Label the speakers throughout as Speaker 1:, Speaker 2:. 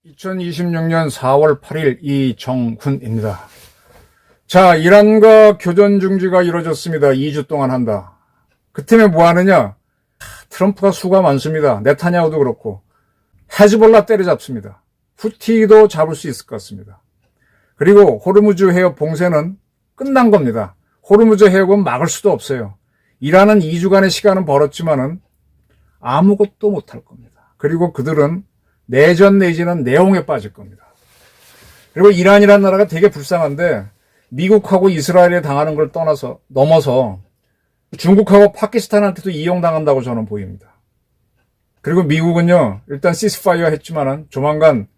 Speaker 1: (2026년 4월 8일) 이정훈입니다. 자, 이란과 교전 중지가 이루어졌습니다. 2주 동안 한다. 그 팀에 뭐 하느냐? 트럼프가 수가 많습니다. 네타냐후도 그렇고 헤즈볼라 때려잡습니다. 후티도 잡을 수 있을 것 같습니다. 그리고 호르무즈 해협 봉쇄는 끝난 겁니다. 호르무즈 해협은 막을 수도 없어요. 이란은 2주간의 시간은 벌었지만은 아무것도 못할 겁니다. 그리고 그들은 내전 내지는 내홍에 빠질 겁니다. 그리고 이란이라는 나라가 되게 불쌍한데 미국하고 이스라엘에 당하는 걸 넘어서 중국하고 파키스탄한테도 이용당한다고 저는 보입니다. 그리고 미국은요, 일단 시스파이어 했지만은 조만간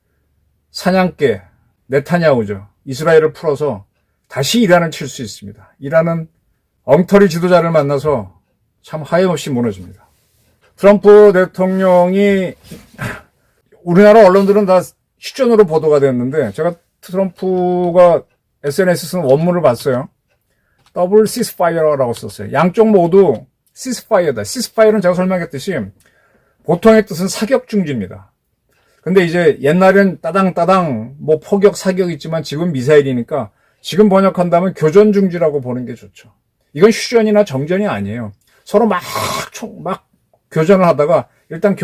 Speaker 1: 사냥개 네타냐후죠. 이스라엘을 풀어서 다시 이란을 칠 수 있습니다. 이란은 엉터리 지도자를 만나서 참 하염없이 무너집니다. 트럼프 대통령이 우리나라 언론들은 다 휴전으로 보도가 됐는데 제가 트럼프가 SNS에 쓴 원문을 봤어요. 더블 시스파이어라고 썼어요. 양쪽 모두 시스파이어다. 시스파이어는 제가 설명했듯이 보통의 뜻은 사격 중지입니다. 근데 이제 옛날엔 따당 뭐 포격 사격 있지만 지금 미사일이니까 지금 번역한다면 교전 중지라고 보는 게 좋죠. 이건 휴전이나 정전이 아니에요. 서로 막 교전을 하다가 일단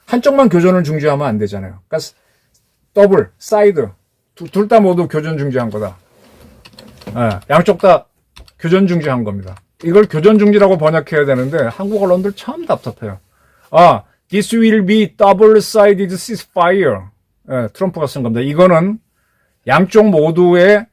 Speaker 1: 한쪽만 교전을 중지하면 안 되잖아요. 그러니까 더블, 사이드 둘 다 모두 교전 중지한 거다. 양쪽 다 교전 중지한 겁니다. 이걸 교전 중지라고 번역해야 되는데 한국 언론들 참 답답해요. This will be double-sided ceasefire. 트럼프가 쓴 겁니다. 이거는 양쪽 모두의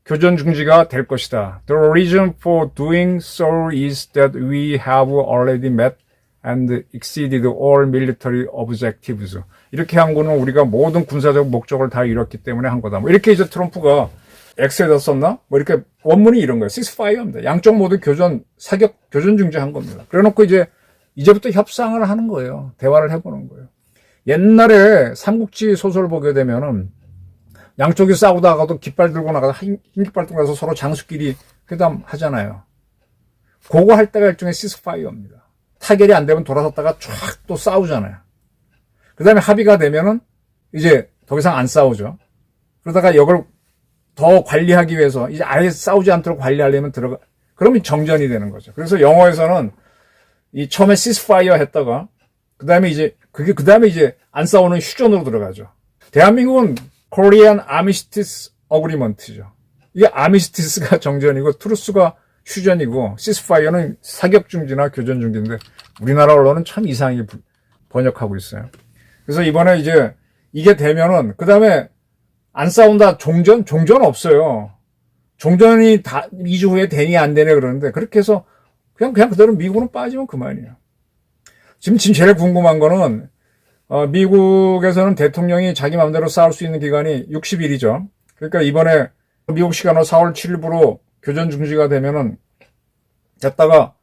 Speaker 1: 교전 중지가 될 것이다. The reason for doing so is that we have already met and exceeded all military objectives. 이렇게 한 거는 우리가 모든 군사적 목적을 다 이뤘기 때문에 한 거다. 뭐 이렇게 이제 트럼프가 X에다 썼나? 뭐 이렇게 원문이 이런 거예요. 시스파이어입니다. 양쪽 모두 교전 중지한 겁니다. 그래 놓고 이제부터 협상을 하는 거예요. 대화를 해보는 거예요. 옛날에 삼국지 소설 보게 되면은 양쪽이 싸우다가도 깃발 들고 나가서 흰 깃발 들고 나가서 서로 장수끼리 회담하잖아요. 그거 할 때가 일종의 시스파이어입니다. 타결이 안 되면 돌아섰다가 쫙 또 싸우잖아요. 그 다음에 합의가 되면은 이제 더 이상 안 싸우죠. 그러다가 이걸 더 관리하기 위해서 이제 아예 싸우지 않도록 관리하려면 그러면 정전이 되는 거죠. 그래서 영어에서는 처음에 시스파이어 했다가 그 다음에 이제 안 싸우는 휴전으로 들어가죠. 대한민국은 Korean Armistice Agreement죠. 이게 아미스티스가 정전이고 트루스가 휴전이고 시스파이어는 사격 중지나 교전 중지인데 우리나라 언론은 참 이상하게 번역하고 있어요. 그래서 이번에 이제 이게 되면은 그 다음에 안 싸운다 종전 없어요. 종전이 2주 후에 되니 안 되네 그러는데 그렇게 해서 그냥 그대로 미국은 빠지면 그만이에요. 지금 제일 궁금한 거는 미국에서는 대통령이 자기 마음대로 싸울 수 있는 기간이 60일이죠. 그러니까 이번에 미국 시간으로 4월 7일부로 교전 중지가 되면은 됐다가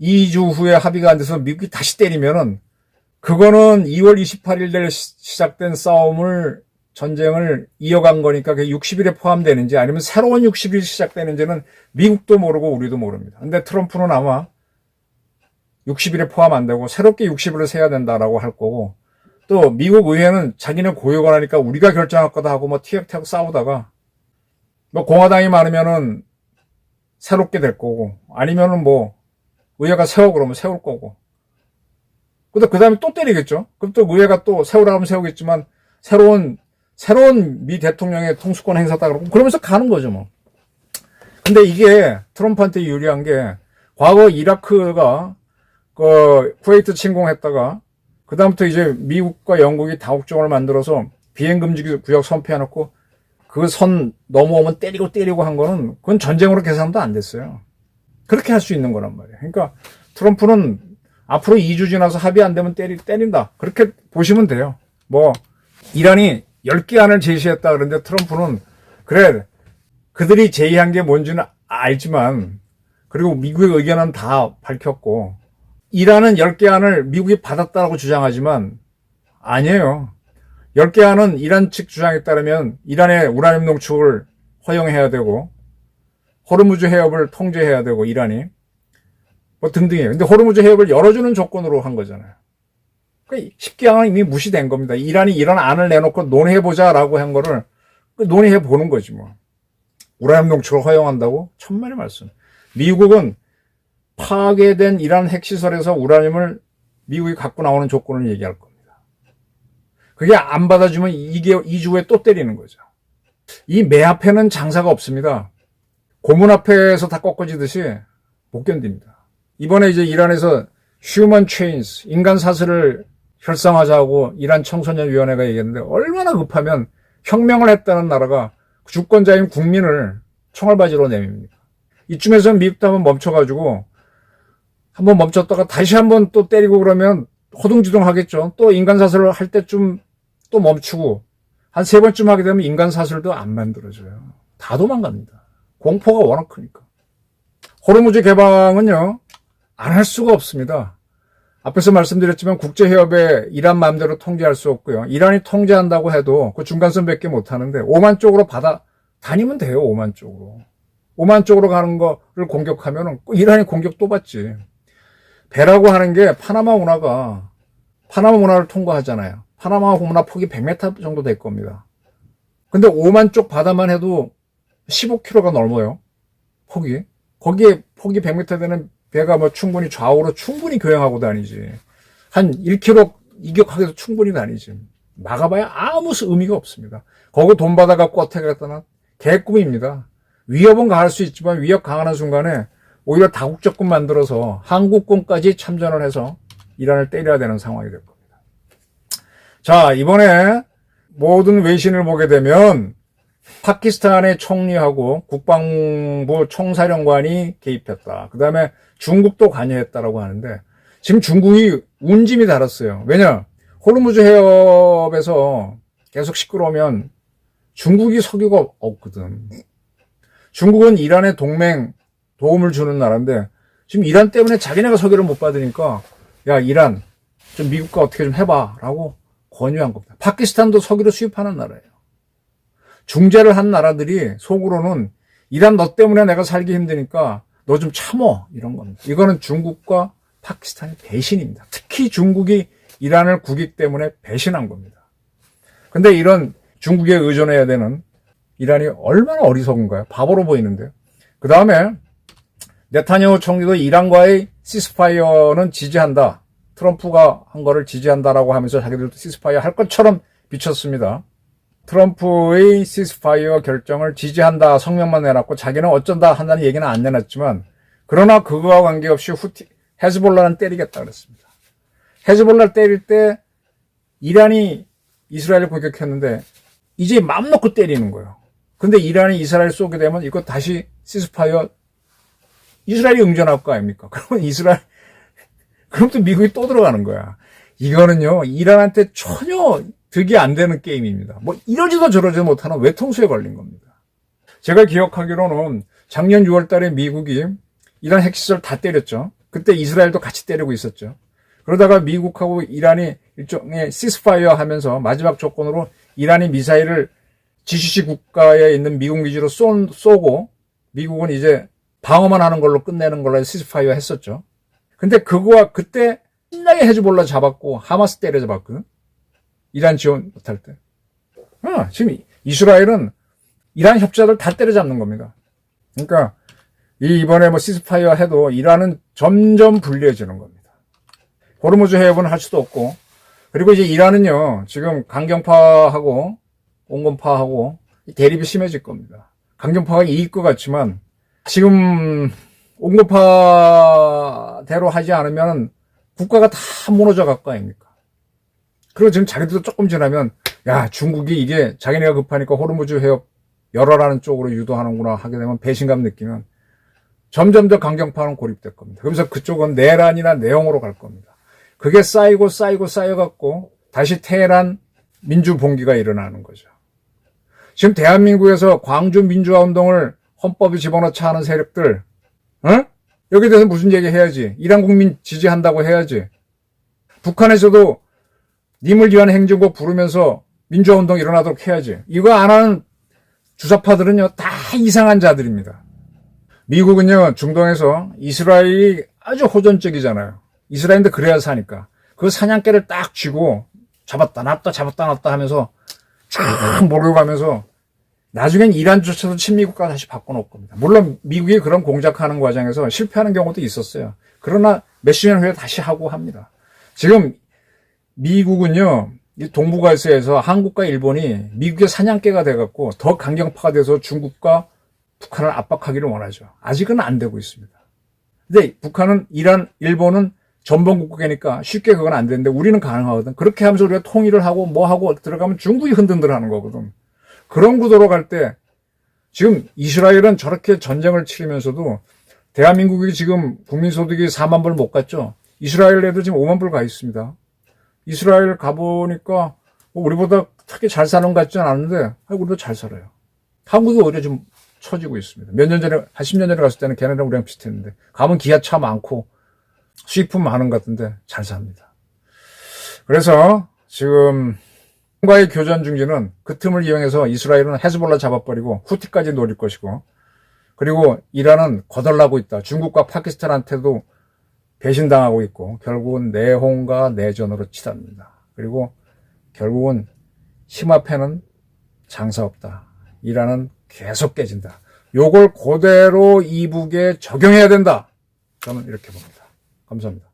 Speaker 1: 2주 후에 합의가 안 돼서 미국이 다시 때리면은 그거는 2월 28일 시작된 전쟁을 이어간 거니까 그게 60일에 포함되는지 아니면 새로운 60일 시작되는지는 미국도 모르고 우리도 모릅니다. 근데 트럼프는 아마 60일에 포함 안 되고 새롭게 60일을 세야 된다라고 할 거고 또 미국 의회는 자기는 고위권하니까 우리가 결정할 거다 하고 뭐 티격태격 싸우다가 뭐 공화당이 많으면은 새롭게 될 거고 아니면은 뭐 의회가 세워 그러면 세울 거고 근데 그 다음에 또 때리겠죠. 그럼 또 의회가 또 세우라 하면 세우겠지만 새로운 미 대통령의 통수권 행사다 그러고 그러면서 가는 거죠 뭐. 근데 이게 트럼프한테 유리한 게 과거 이라크가 쿠웨이트 침공했다가 그 다음부터 이제 미국과 영국이 다국정을 만들어서 비행금지 구역 선포해놓고 그 선 넘어오면 때리고 한 거는 그건 전쟁으로 계산도 안 됐어요. 그렇게 할 수 있는 거란 말이에요. 그러니까 트럼프는 앞으로 2주 지나서 합의 안 되면 때린다. 그렇게 보시면 돼요. 뭐 이란이 10개 안을 제시했다 그러는데 트럼프는 그래 그들이 제의한 게 뭔지는 알지만 그리고 미국의 의견은 다 밝혔고 이란은 10개 안을 미국이 받았다고 주장하지만 아니에요. 10개 하는 이란 측 주장에 따르면 이란의 우라늄 농축을 허용해야 되고 호르무즈 해협을 통제해야 되고 이란이 뭐 등등이에요. 근데 호르무즈 해협을 열어주는 조건으로 한 거잖아요. 그러니까 10개항은 이미 무시된 겁니다. 이란이 이런 안을 내놓고 논의해보자라고 한 거를 논의해보는 거지 뭐. 우라늄 농축을 허용한다고? 천만의 말씀. 미국은 파괴된 이란 핵시설에서 우라늄을 미국이 갖고 나오는 조건을 얘기할 겁니다. 그게 안 받아주면 2주 후에 또 때리는 거죠. 이 매 앞에는 장사가 없습니다. 고문 앞에서 다 꺾어지듯이 못 견딥니다. 이번에 이제 이란에서 휴먼 체인스, 인간 사슬을 결성하자고 이란 청소년위원회가 얘기했는데 얼마나 급하면 혁명을 했다는 나라가 주권자인 국민을 총알바지로 내밉니까? 이쯤에서 미국도 한번 멈춰가지고 한번 멈췄다가 다시 한번 또 때리고 그러면 허둥지둥 하겠죠. 또 인간 사슬을 할 때쯤 또 멈추고 한 3번쯤 하게 되면 인간 사슬도 안 만들어져요. 다 도망갑니다. 공포가 워낙 크니까. 호르무즈 개방은요, 안 할 수가 없습니다. 앞에서 말씀드렸지만 국제해협에 이란 마음대로 통제할 수 없고요. 이란이 통제한다고 해도 그 중간선밖에 못 하는데 오만 쪽으로 받아 다니면 돼요. 오만 쪽으로. 오만 쪽으로 가는 거를 공격하면 이란이 공격 또 받지. 배라고 하는 게 파나마 운하를 통과하잖아요. 파나마 운하 폭이 100m 정도 될 겁니다. 근데 오만 쪽 바다만 해도 15km가 넘어요. 폭이. 거기에 폭이 100m 되는 배가 뭐 충분히 좌우로 충분히 교행하고 다니지. 한 1km 이격하게도 충분히 다니지. 막아봐야 아무 의미가 없습니다. 거기 돈 받아갖고 어떻게 했다나 개꿈입니다. 위협은 가할 수 있지만 위협 강하는 순간에 오히려 다국적군 만들어서 한국군까지 참전을 해서 이란을 때려야 되는 상황이 될 겁니다. 자, 이번에 모든 외신을 보게 되면 파키스탄의 총리하고 국방부 총사령관이 개입했다. 그 다음에 중국도 관여했다라고 하는데 지금 중국이 운짐이 달았어요. 왜냐? 호르무즈 해협에서 계속 시끄러우면 중국이 석유가 없거든. 중국은 이란의 동맹 도움을 주는 나라인데 지금 이란 때문에 자기네가 석유를 못 받으니까 야, 이란 좀 미국과 어떻게 좀 해봐 라고 권유한 겁니다. 파키스탄도 석유를 수입하는 나라예요. 중재를 한 나라들이 속으로는 이란 너 때문에 내가 살기 힘드니까 너 좀 참어 이런 겁니다. 이거는 중국과 파키스탄의 배신입니다. 특히 중국이 이란을 국익 때문에 배신한 겁니다. 근데 이런 중국에 의존해야 되는 이란이 얼마나 어리석은가요? 바보로 보이는데요. 그 다음에 네타냐후 총리도 이란과의 시스파이어는 지지한다. 트럼프가 한 거를 지지한다라고 하면서 자기들도 시스파이어 할 것처럼 비쳤습니다. 트럼프의 시스파이어 결정을 지지한다 성명만 내놨고 자기는 어쩐다 한다는 얘기는 안 내놨지만 그러나 그거와 관계없이 헤즈볼라는 때리겠다 그랬습니다. 헤즈볼라 때릴 때 이란이 이스라엘을 공격했는데 이제 맘 놓고 때리는 거예요. 근데 이란이 이스라엘 쏘게 되면 이거 다시 시스파이어 이스라엘이 응전할 거 아닙니까? 그러면 그럼 또 미국이 또 들어가는 거야. 이거는요, 이란한테 전혀 득이 안 되는 게임입니다. 뭐 이러지도 저러지도 못하는 외통수에 걸린 겁니다. 제가 기억하기로는 작년 6월 달에 미국이 이란 핵시설 다 때렸죠. 그때 이스라엘도 같이 때리고 있었죠. 그러다가 미국하고 이란이 일종의 시스파이어 하면서 마지막 조건으로 이란이 미사일을 GCC 국가에 있는 미국 기지로 쏘고 미국은 이제 방어만 하는 걸로 끝내는 걸로 시스파이어 했었죠. 근데 그때 신나게 헤즈볼라 잡았고 하마스 때려잡았거든. 이란 지원 못할 때. 지금 이스라엘은 이란 협자들 다 때려잡는 겁니다. 그러니까 이번에 뭐 시스파이어 해도 이란은 점점 불리해지는 겁니다. 호르무즈 해협은 할 수도 없고 그리고 이제 이란은요 지금 강경파하고 온건파하고 대립이 심해질 겁니다. 강경파가 이길 것 같지만 지금 온건파대로 하지 않으면 국가가 다 무너져 갈 거 아닙니까? 그리고 지금 자기들도 조금 지나면 야 중국이 이게 자기네가 급하니까 호르무즈 해협 열어라는 쪽으로 유도하는구나 하게 되면 배신감 느끼면 점점 더 강경파는 고립될 겁니다. 그래서 그쪽은 내란이나 내용으로 갈 겁니다. 그게 쌓여갖고 다시 테헤란 민주봉기가 일어나는 거죠. 지금 대한민국에서 광주 민주화 운동을 헌법에 집어넣자 하는 세력들, 여기에 대해서 무슨 얘기 해야지. 이란 국민 지지한다고 해야지. 북한에서도 님을 위한 행정국 부르면서 민주화운동 일어나도록 해야지. 이거 안 하는 주사파들은요, 다 이상한 자들입니다. 미국은요, 중동에서 이스라엘이 아주 호전적이잖아요. 이스라엘인데 그래야 사니까. 그 사냥개를 딱 쥐고 잡았다 놨다 잡았다 놨다 하면서 쭉 몰려가면서 나중엔 이란조차도 친미국가 다시 바꿔놓을 겁니다. 물론 미국이 그런 공작하는 과정에서 실패하는 경우도 있었어요. 그러나 몇십 년 후에 다시 하고 합니다. 지금 미국은요, 이 동북아시아에서 한국과 일본이 미국의 사냥개가 돼갖고 더 강경파가 돼서 중국과 북한을 압박하기를 원하죠. 아직은 안 되고 있습니다. 근데 북한은 이란, 일본은 전범국가니까 쉽게 그건 안 되는데 우리는 가능하거든. 그렇게 하면서 우리가 통일을 하고 뭐 하고 들어가면 중국이 흔들흔들 하는 거거든. 그런 구도로 갈 때 지금 이스라엘은 저렇게 전쟁을 치르면서도 대한민국이 지금 국민소득이 4만 불 못 갔죠. 이스라엘에도 지금 5만 불 가 있습니다. 이스라엘 가보니까 우리보다 특히 잘 사는 것 같지는 않은데 우리도 잘 살아요. 한국이 오히려 좀 처지고 있습니다. 몇 년 전에, 한 10년 전에 갔을 때는 걔네랑 우리랑 비슷했는데 가면 기아차 많고 수입품 많은 것 같은데 잘 삽니다. 그래서 지금 과의 교전 중지는 그 틈을 이용해서 이스라엘은 헤즈볼라 잡아버리고 후티까지 노릴 것이고, 그리고 이란은 거덜나고 있다. 중국과 파키스탄한테도 배신당하고 있고 결국은 내홍과 내전으로 치닫는다. 그리고 결국은 힘 앞에는 장사 없다. 이란은 계속 깨진다. 요걸 그대로 이북에 적용해야 된다. 저는 이렇게 봅니다. 감사합니다.